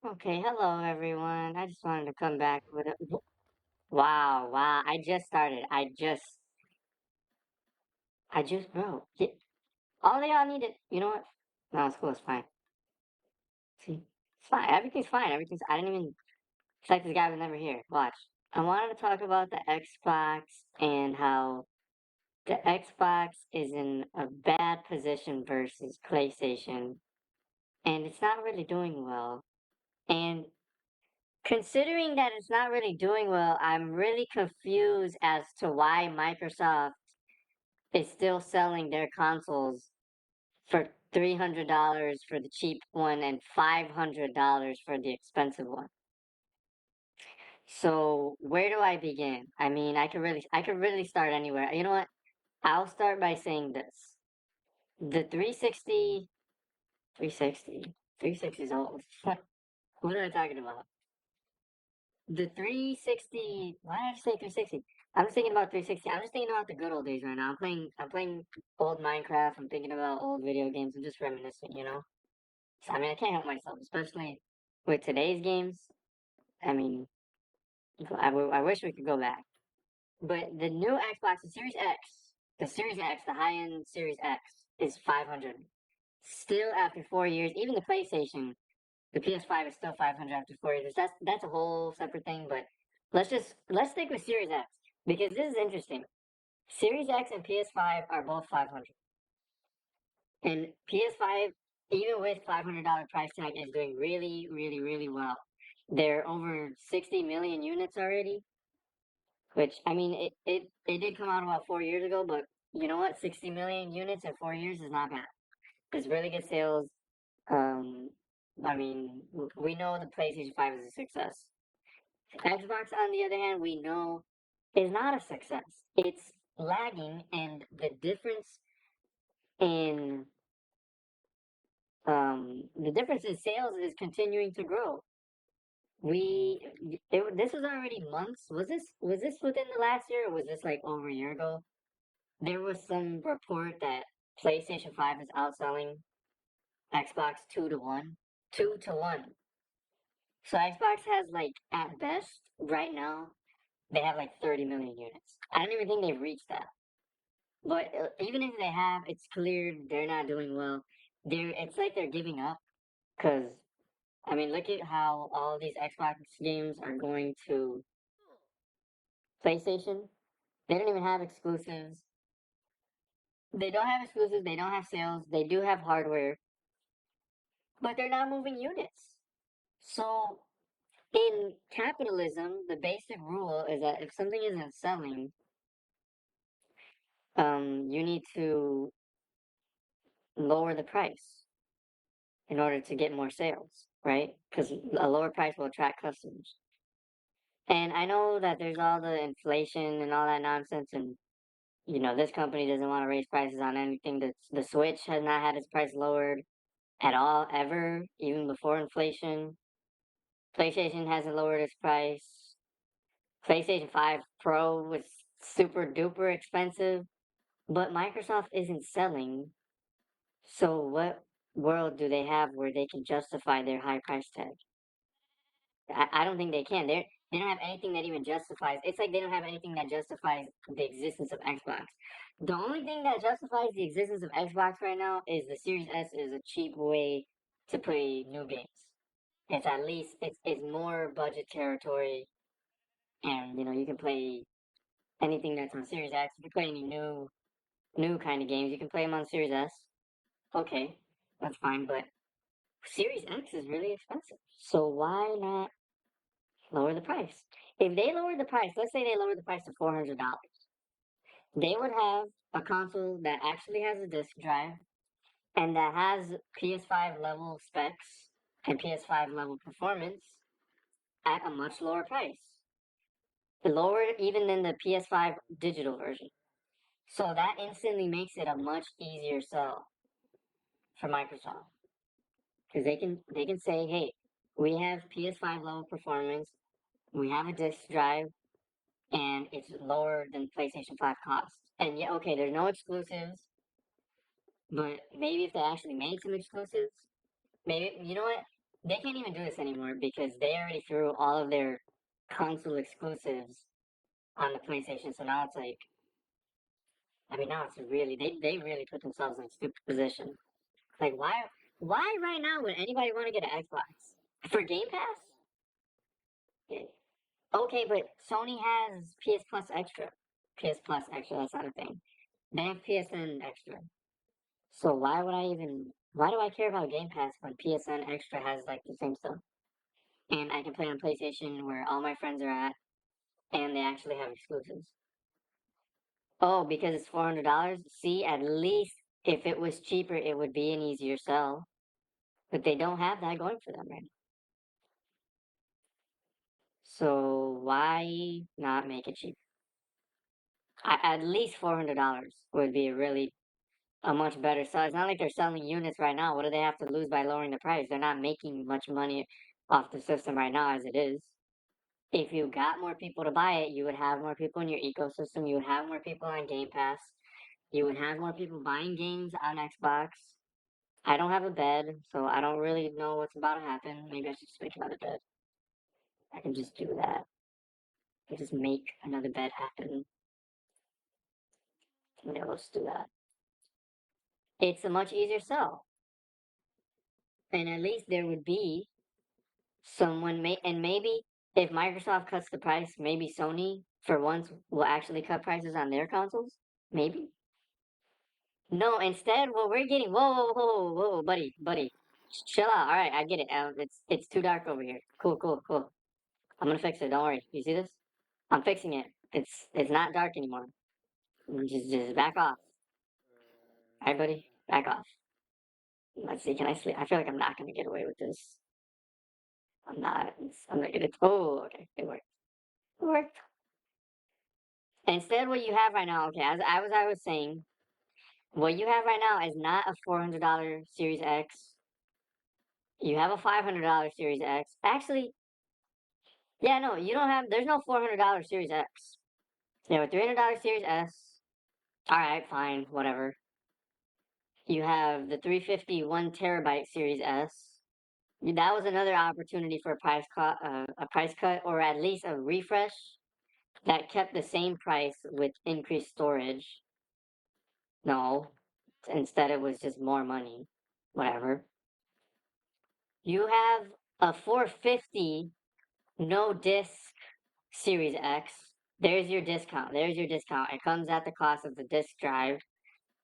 Okay, hello everyone. I just wanted to come back with a wow, wow. I just started. Bro. All y'all needed. You know what? No, it's cool. It's fine. See, it's fine. Everything's fine. I didn't even. It's like this guy was never here. Watch. I wanted to talk about the Xbox and how the Xbox is in a bad position versus PlayStation, and it's not really doing well. And considering that it's not really doing well, I'm really confused as to why Microsoft is still selling their consoles for $300 for the cheap one and $500 for the expensive one. So where do I begin? I mean, I could really start anywhere. You know what? I'll start by saying this. The 360, 360, 360 is old. What am I talking about? The 360, why did I say 360? I'm just thinking about 360. I'm just thinking about the good old days right now. I'm playing old Minecraft. I'm thinking about old video games. I'm just reminiscing. So, I mean, I can't help myself, especially with today's games. I mean, I wish we could go back. But the new Xbox, the Series X, the high-end Series X is 500. Still after 4 years, even the PlayStation, the PS5 is still 500 after 4 years. That's a whole separate thing, but let's stick with Series X because this is interesting. Series X and PS5 are both 500, and PS5, even with $500 price tag, is doing really, really, really well. They're over 60 million units already, which I mean, it did come out about 4 years ago, but you know what? 60 million units in 4 years is not bad. It's really good sales. Um, I mean, we know the PlayStation 5 is a success. Xbox, on the other hand, we know is not a success. It's lagging, and the difference in sales is continuing to grow. This was already months. Was this within the last year, or was this like over a year ago? There was some report that PlayStation 5 is outselling Xbox 2 to 1. 2 to 1. So Xbox has like at best right now they have like 30 million units. I don't even think they've reached that. But even if they have, it's clear they're not doing well. It's like they're giving up because I mean, look at how all these Xbox games are going to PlayStation. They don't even have exclusives. They don't have exclusives. They don't have sales. They do have hardware, but they're not moving units. So in capitalism, the basic rule is that if something isn't selling, you need to lower the price in order to get more sales, right? Because a lower price will attract customers. And I know that there's all the inflation and all that nonsense, and this company doesn't want to raise prices on anything. The Switch has not had its price lowered at all ever, even before inflation. PlayStation hasn't lowered its price. PlayStation 5 Pro was super duper expensive, but Microsoft isn't selling. So what world do they have where they can justify their high price tag? I don't think they can. They don't have anything that even justifies. It's like they don't have anything that justifies the existence of Xbox. The only thing that justifies the existence of Xbox right now is the Series S is a cheap way to play new games. It's at least it's more budget territory, and you can play anything that's on Series X. If you play any new kind of games, you can play them on Series S. Okay, that's fine, but Series X is really expensive. So why not lower the price? If they lower the price, let's say they lower the price to $400, they would have a console that actually has a disk drive and that has PS5 level specs and PS5 level performance at a much lower price. Lower even than the PS5 digital version. So that instantly makes it a much easier sell for Microsoft. Because they can say, hey, we have PS5 level performance, we have a disk drive, and it's lower than PlayStation 5 cost. And yeah, okay, there's no exclusives, but maybe if they actually made some exclusives, maybe you know what? they can't even do this anymore because they already threw all of their console exclusives on the PlayStation. So now it's like, I mean, now it's really they really put themselves in a stupid position. Like, why right now would anybody want to get an Xbox for Game Pass? Yeah. Okay, but Sony has PS Plus Extra. PS Plus Extra, that's not a thing. They have PSN Extra. So why would I even? Why do I care about Game Pass when PSN Extra has like the same stuff? And I can play on PlayStation where all my friends are at, and they actually have exclusives. Oh, because it's $400. See, at least if it was cheaper, it would be an easier sell. But they don't have that going for them right now. So why not make it cheap? At least $400 would be really a much better sell. It's not like they're selling units right now. What do they have to lose by lowering the price? They're not making much money off the system right now as it is. If you got more people to buy it, you would have more people in your ecosystem. You would have more people on Game Pass. You would have more people buying games on Xbox. I don't have a bed, so I don't really know what's about to happen. Maybe I should just make another bed. I can just do that. I can just make another bed happen. Yeah, let's do that. It's a much easier sell. And at least there would be someone and maybe if Microsoft cuts the price, maybe Sony for once will actually cut prices on their consoles. Maybe. No, instead, what we're getting. Whoa, whoa, whoa, whoa, whoa, buddy. Chill out. All right, I get it. It's too dark over here. Cool. I'm gonna fix it. Don't worry. You see this? I'm fixing it. It's not dark anymore. Just back off. All right, buddy. Back off. Let's see. Can I sleep? I feel like I'm not gonna get away with this. I'm not. I'm gonna get it. Oh, okay. It worked. It worked. Instead, what you have right now, okay, as I was saying, what you have right now is not a $400 Series X. You have a $500 Series X. Actually, yeah, no, you don't have. There's no $400 Series X. You have a $300 Series S. All right, fine, whatever. You have the 350 1 terabyte Series S. That was another opportunity for a price cut, or at least a refresh that kept the same price with increased storage. No, instead it was just more money. Whatever. You have a 450 no disc Series X. There's your discount. There's your discount. It comes at the cost of the disc drive,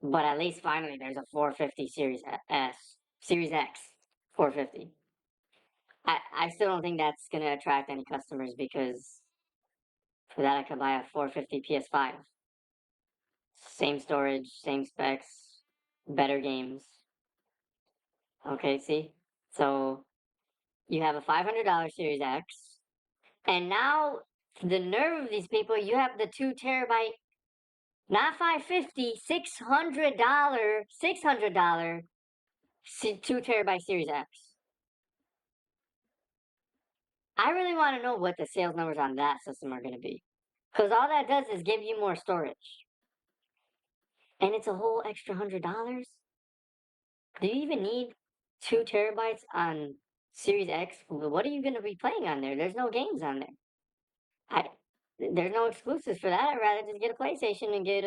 but at least finally there's a 450 Series S, Series X, 450. I still don't think that's gonna attract any customers because for that I could buy a 450 PS5. Same storage, same specs, better games. Okay, see? So you have a $500 Series X, and now the nerve of these people, you have the 2 terabyte, not 550, $600 2 terabyte Series X. I really want to know what the sales numbers on that system are going to be. Because all that does is give you more storage. And it's a whole extra $100. Do you even need 2 terabytes on Series X? What are you going to be playing on there? There's no games on there. I there's no exclusives for that. I'd rather just get a PlayStation and get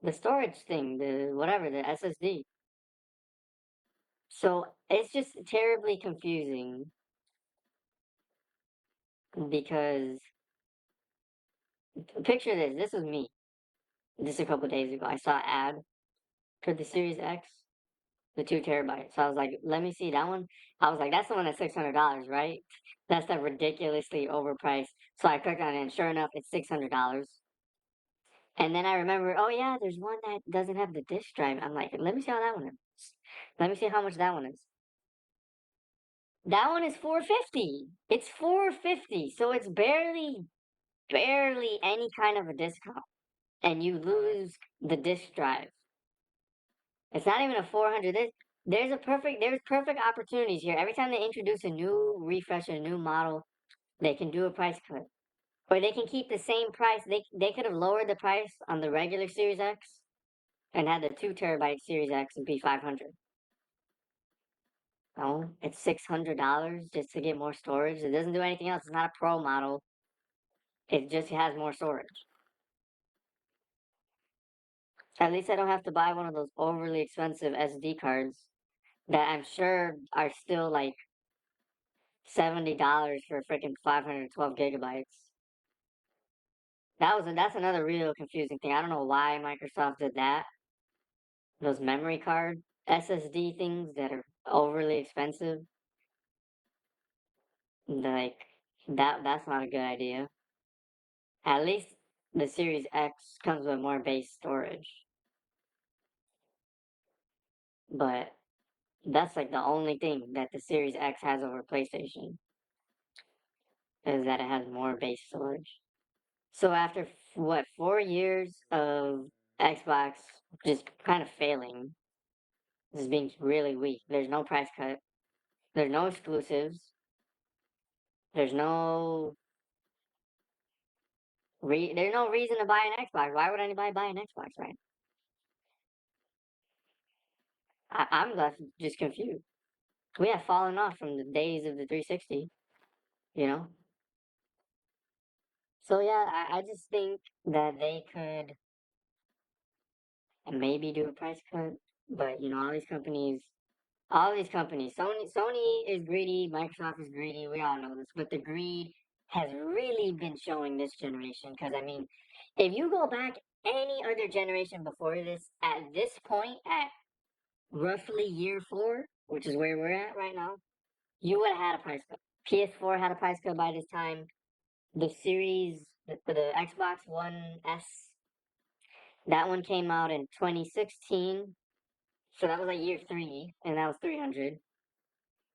the storage thing, the whatever, the SSD. So it's just terribly confusing because picture this. This was me just a couple days ago. I saw an ad for the Series X, the 2 terabyte. So I was like, let me see that one. I was like, that's the one that's $600, right? That's the ridiculously overpriced. So I clicked on it, and sure enough, it's $600. And then I remember, oh yeah, there's one that doesn't have the disk drive. I'm like, let me see how that one is. Let me see how much that one is. That one is 450. It's 450. So it's barely any kind of a discount. And you lose the disk drive. It's not even a 400. There's perfect opportunities here. Every time they introduce a new refresh, a new model, they can do a price cut. Or they can keep the same price. They could have lowered the price on the regular Series X and had the 2 terabyte Series X and be 500. No, it's $600 just to get more storage. It doesn't do anything else. It's not a pro model. It just has more storage. At least I don't have to buy one of those overly expensive SD cards that I'm sure are still like $70 for freaking 512 gigabytes. That's another real confusing thing. I don't know why Microsoft did that. Those memory card SSD things that are overly expensive, like that's not a good idea. At least the Series X comes with more base storage, but that's like the only thing that the Series X has over PlayStation is that it has more base storage. So after what 4 years of Xbox just kind of failing, just being really weak. There's no price cut. There's no exclusives. There's no there's no reason to buy an Xbox. Why would anybody buy an Xbox, right? I'm left just confused. We have fallen off from the days of the 360, you know? So yeah, I just think that they could maybe do a price cut, but all these companies, Sony is greedy, Microsoft is greedy. We all know this, but the greed has really been showing this generation. Because I mean, if you go back any other generation before this, at this point, at roughly year four, which is where we're at right now, you would have had a price cut. PS4 had a price cut by this time. The series, the Xbox One S, that one came out in 2016. So that was like year three, and that was 300.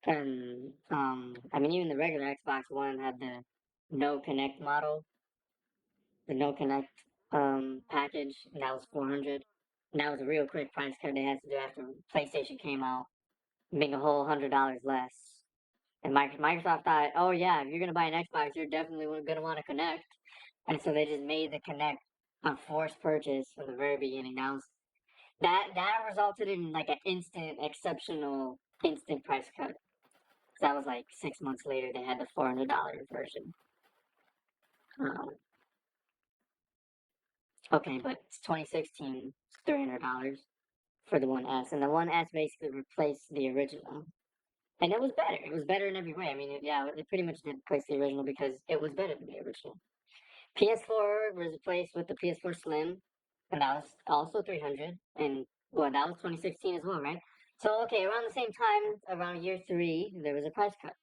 And I mean, even the regular Xbox One had the no connect model, the no connect package, and that was 400. And that was a real quick price cut they had to do after PlayStation came out, being a whole $100 less. And Microsoft thought, oh yeah, if you're gonna buy an Xbox, you're definitely gonna want to connect. And so they just made the connect a forced purchase from the very beginning. That resulted in like an instant, exceptional, instant price cut. That was like 6 months later. They had the $400 version. Um, okay, but it's 2016, it's $300 for the One S, and the One S basically replaced the original, and it was better. It was better in every way. I mean, yeah, it pretty much did replace the original because it was better than the original. PS4 was replaced with the PS4 Slim, and that was also 300, and well, that was 2016 as well, right? So okay, around the same time, around year three, there was a price cut.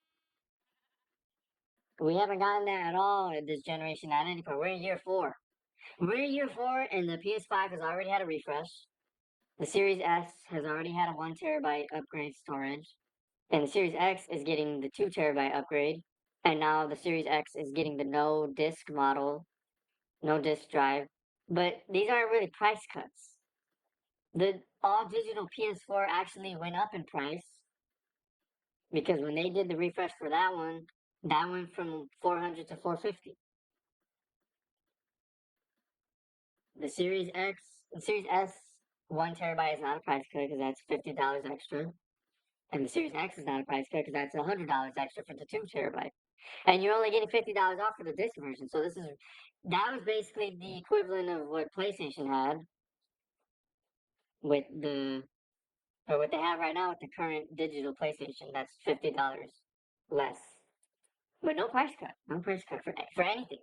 We haven't gotten that at all in this generation at any point. We're in year four. We're in year four, and the PS5 has already had a refresh. The Series S has already had a 1 terabyte upgrade storage, and the Series X is getting the 2 terabyte upgrade. And now the Series X is getting the no disk model, no disk drive. But these aren't really price cuts. The all digital PS4 actually went up in price because when they did the refresh for that went from 400 to 450. The Series X, the Series S, 1 terabyte is not a price cut because that's $50 extra, and the Series X is not a price cut because that's $100 extra for the 2 terabyte, and you're only getting $50 off for the disc version. So that was basically the equivalent of what PlayStation had with or what they have right now with the current digital PlayStation. That's $50 less, but no price cut, no price cut for anything.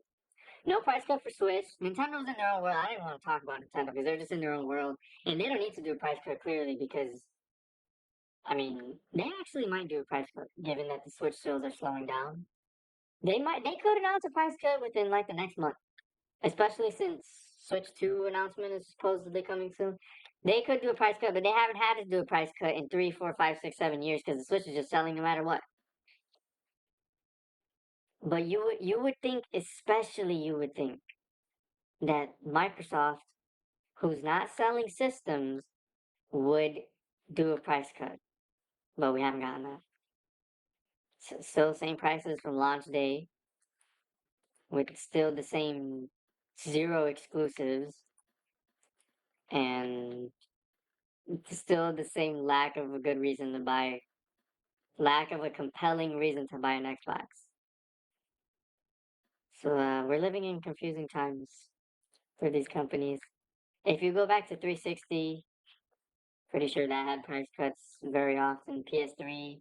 No price cut for Switch. Nintendo's in their own world. I didn't want to talk about Nintendo because they're just in their own world, and they don't need to do a price cut clearly because I mean they actually might do a price cut given that the Switch sales are slowing down. They could announce a price cut within like the next month, especially since Switch 2 announcement is supposedly coming soon. They could do a price cut, but they haven't had to do a price cut in 3, 4, 5, 6, 7 years because the Switch is just selling no matter what. But you would think, especially you would think that Microsoft, who's not selling systems, would do a price cut, but we haven't gotten that. Still the same prices from launch day, with still the same zero exclusives, and still the same lack of a good reason to buy lack of a compelling reason to buy an Xbox. So we're living in confusing times for these companies. If you go back to 360, pretty sure that had price cuts very often. PS3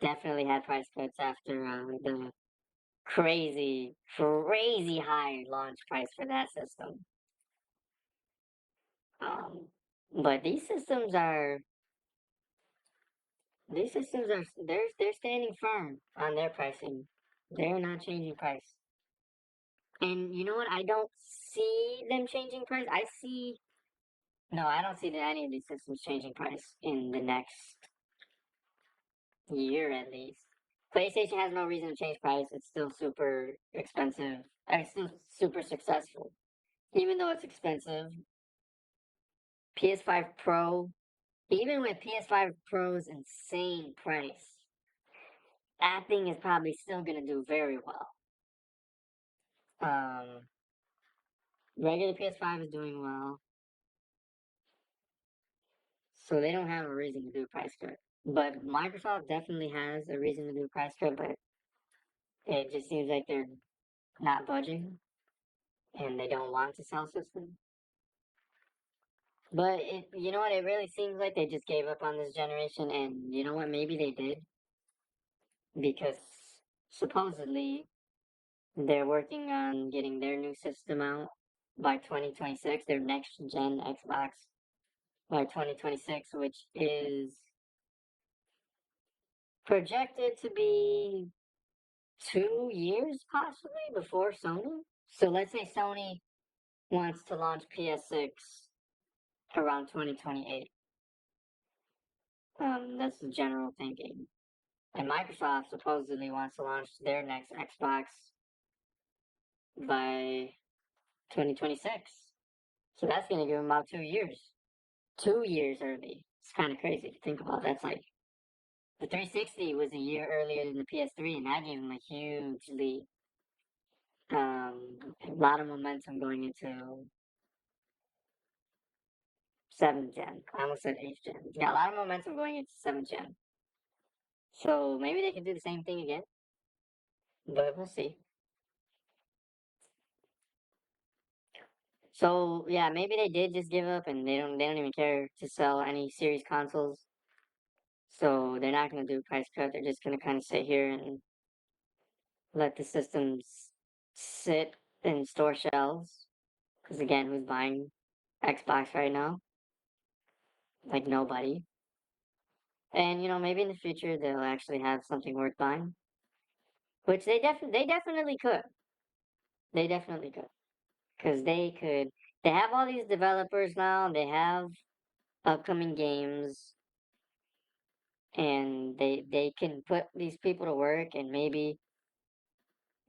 definitely had price cuts after the crazy high launch price for that system. Um, but these systems are they're standing firm on their pricing. They're not changing price. And you know what? I don't see them changing price. No, I don't see any of these systems changing price in the next year at least. PlayStation has no reason to change price. It's still super expensive. It's still super successful. Even though it's expensive, PS5 Pro, even with PS5 Pro's insane price, that thing is probably still gonna do very well. Um, regular PS5 is doing well, so they don't have a reason to do a price cut. But Microsoft definitely has a reason to do a price cut, but it just seems like they're not budging and they don't want to sell systems. But you know what? It really seems like they just gave up on this generation, and you know what? Maybe they did because supposedly they're working on getting their new system out by 2026, their next gen Xbox by 2026, which is projected to be 2 years possibly before Sony. So let's say Sony wants to launch PS6 around 2028. That's the general thinking. And Microsoft supposedly wants to launch their next Xbox by 2026. So that's going to give them about 2 years. 2 years early. It's kind of crazy to think about. That's like the 360 was a year earlier than the PS3, and that gave them a huge lead. A lot of momentum going into 7th gen. I almost said 8th gen. Yeah, a lot of momentum going into 7th gen. So maybe they can do the same thing again, but we'll see. So yeah, maybe they did just give up and they don't even care to sell any series consoles. So they're not gonna do a price cut. They're just gonna kind of sit here and let the systems sit in store shelves. Because again, who's buying Xbox right now? Like nobody. And you know, maybe in the future they'll actually have something worth buying, which they definitely could. They definitely could, because they could. They have all these developers now. They have upcoming games, and they can put these people to work and maybe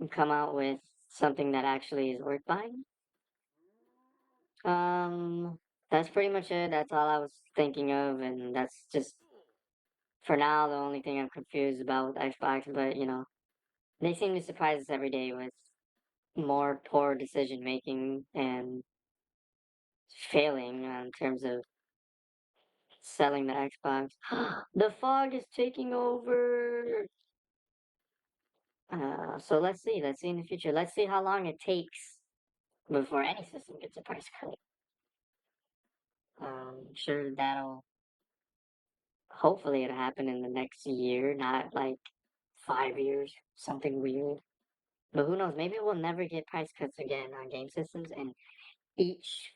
come out with something that actually is worth buying. That's pretty much it. That's all I was thinking of, and that's just for now the only thing I'm confused about with Xbox. But you know, they seem to surprise us every day with more poor decision making and failing in terms of selling the Xbox. The fog is taking over. So let's see. Let's see in the future. Let's see how long it takes before any system gets a price cut. Sure that'll hopefully it'll happen in the next year, not like 5 years, something weird. But who knows? Maybe we'll never get price cuts again on game systems, and each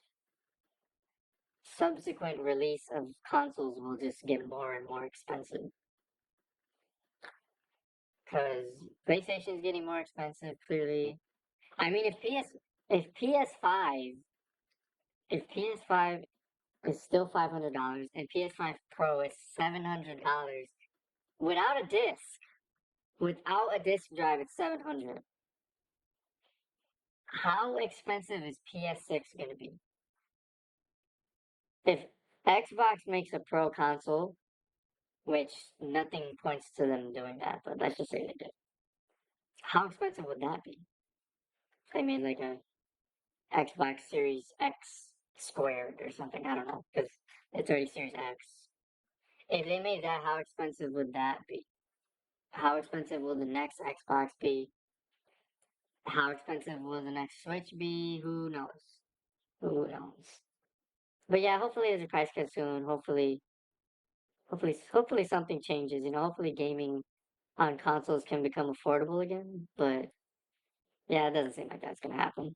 subsequent release of consoles will just get more and more expensive. Because PlayStation's getting more expensive, clearly. I mean, if PS5 if PS5 is still $500 and PS5 Pro is $700 without a disc, without a disc drive, it's 700. How expensive is PS6 going to be? If Xbox makes a Pro console, which nothing points to them doing that, but let's just say they did. How expensive would that be? If they made like a Xbox Series X squared or something. I don't know, because it's already Series X. If they made that, how expensive would that be? how expensive will the next Xbox be? How expensive will the next Switch be? Who knows? Who knows? But yeah, hopefully there's a price cut soon. Hopefully something changes. Hopefully gaming on consoles can become affordable again. But yeah, it doesn't seem like that's gonna happen.